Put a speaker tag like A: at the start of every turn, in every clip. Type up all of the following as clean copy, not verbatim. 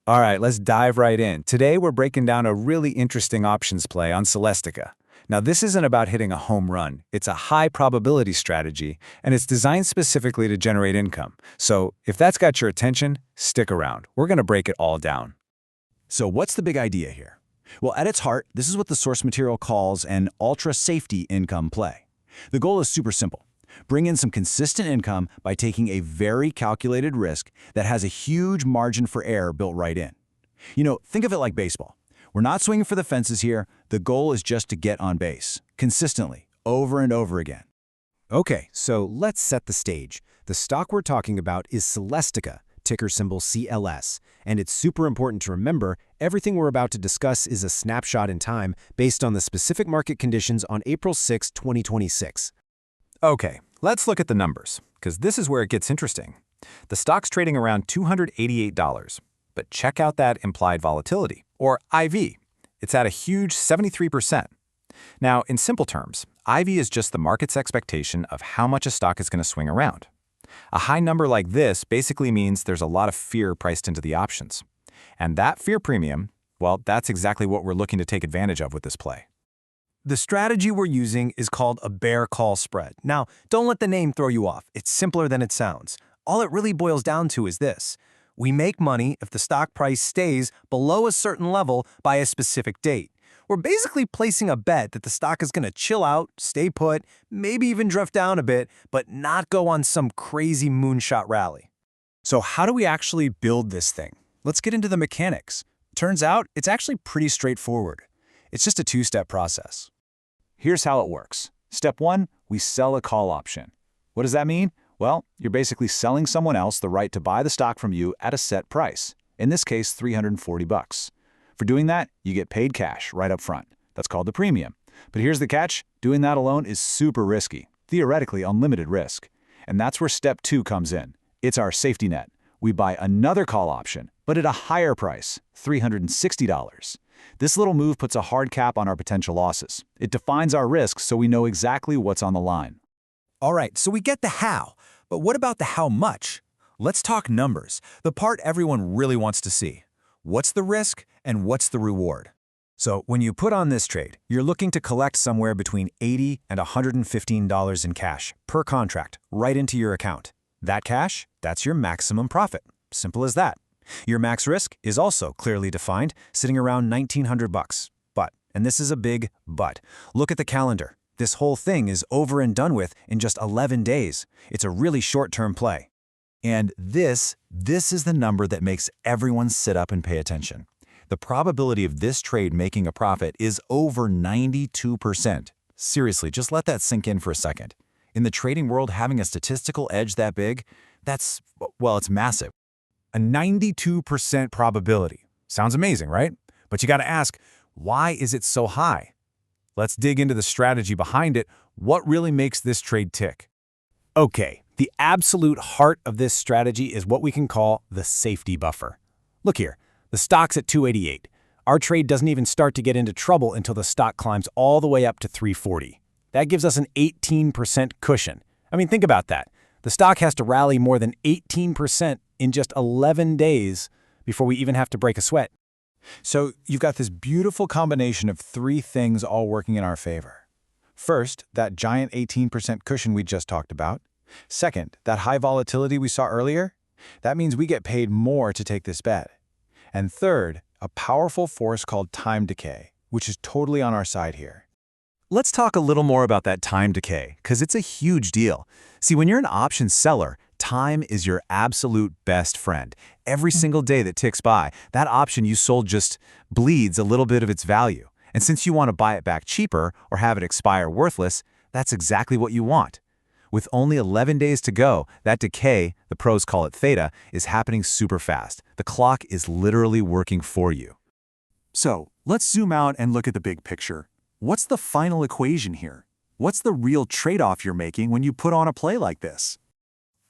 A: All right, let's dive right in. Today, we're breaking down a really interesting options play on Celestica. Now, this isn't about hitting a home run. It's a high probability strategy, and it's designed specifically to generate income. So, if that's got your attention, stick around. We're going to break it all down.
B: So what's the big idea here? Well, at its heart, this is what the source material calls an ultra-safety income play. The goal is super simple. Bring in some consistent income by taking a very calculated risk that has a huge margin for error built right in. Think of it like baseball. We're not swinging for the fences here. The goal is just to get on base, consistently, over and over again.
C: Okay, so let's set the stage. The stock we're talking about is Celestica, ticker symbol CLS, and it's super important to remember everything we're about to discuss is a snapshot in time based on the specific market conditions on April 6, 2026.
A: Okay, let's look at the numbers, because this is where it gets interesting. The stock's trading around $288, but check out that implied volatility, or IV. It's at a huge 73%. Now, in simple terms, IV is just the market's expectation of how much a stock is going to swing around. A high number like this basically means there's a lot of fear priced into the options. And that fear premium, well, that's exactly what we're looking to take advantage of with this play.
D: The strategy we're using is called a bear call spread. Now, don't let the name throw you off. It's simpler than it sounds. All it really boils down to is this. We make money if the stock price stays below a certain level by a specific date. We're basically placing a bet that the stock is going to chill out, stay put, maybe even drift down a bit, but not go on some crazy moonshot rally.
B: So how do we actually build this thing? Let's get into the mechanics. Turns out it's actually pretty straightforward. It's just a two-step process. Here's how it works. Step 1, we sell a call option. What does that mean? Well, you're basically selling someone else the right to buy the stock from you at a set price. In this case, $340. For doing that, you get paid cash right up front. That's called the premium. But here's the catch. Doing that alone is super risky, theoretically unlimited risk. And that's where step 2 comes in. It's our safety net. We buy another call option, but at a higher price, $360. This little move puts a hard cap on our potential losses. It defines our risk so we know exactly what's on the line.
D: All right, so we get the how, but what about the how much? Let's talk numbers, the part everyone really wants to see. What's the risk and what's the reward? So when you put on this trade, you're looking to collect somewhere between $80 and $115 in cash per contract right into your account. That cash, that's your maximum profit. Simple as that. Your max risk is also clearly defined, sitting around $1,900. But, and this is a big but, look at the calendar. This whole thing is over and done with in just 11 days. It's a really short-term play.
B: And this is the number that makes everyone sit up and pay attention. The probability of this trade making a profit is over 92%. Seriously, just let that sink in for a second. In the trading world, having a statistical edge that big, it's massive.
A: A 92% probability. Sounds amazing, right? But you got to ask, why is it so high? Let's dig into the strategy behind it. What really makes this trade tick?
C: Okay, the absolute heart of this strategy is what we can call the safety buffer. Look here, the stock's at 288. Our trade doesn't even start to get into trouble until the stock climbs all the way up to 340. That gives us an 18% cushion. I mean, think about that. The stock has to rally more than 18% in just 11 days before we even have to break a sweat.
B: So you've got this beautiful combination of 3 things all working in our favor. First, that giant 18% cushion we just talked about. Second, that high volatility we saw earlier. That means we get paid more to take this bet. And third, a powerful force called time decay, which is totally on our side here.
A: Let's talk a little more about that time decay, because it's a huge deal. See, when you're an option seller, time is your absolute best friend. Every single day that ticks by, that option you sold just bleeds a little bit of its value. And since you want to buy it back cheaper or have it expire worthless, that's exactly what you want. With only 11 days to go, that decay, the pros call it theta, is happening super fast. The clock is literally working for you.
B: So let's zoom out and look at the big picture. What's the final equation here? What's the real trade-off you're making when you put on a play like this?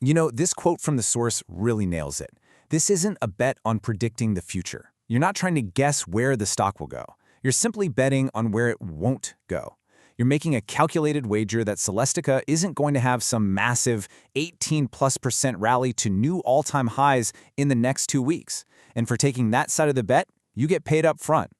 D: This quote from the source really nails it. This isn't a bet on predicting the future. You're not trying to guess where the stock will go. You're simply betting on where it won't go.
A: You're making a calculated wager that Celestica isn't going to have some massive 18+% rally to new all-time highs in the next 2 weeks. And for taking that side of the bet, you get paid up front.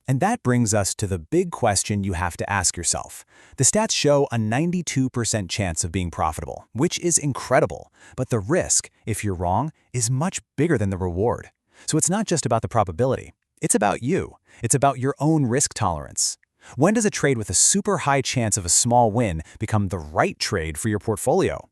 C: And that brings us to the big question you have to ask yourself. The stats show a 92% chance of being profitable, which is incredible. But the risk, if you're wrong, is much bigger than the reward. So it's not just about the probability. It's about you. It's about your own risk tolerance. When does a trade with a super high chance of a small win become the right trade for your portfolio?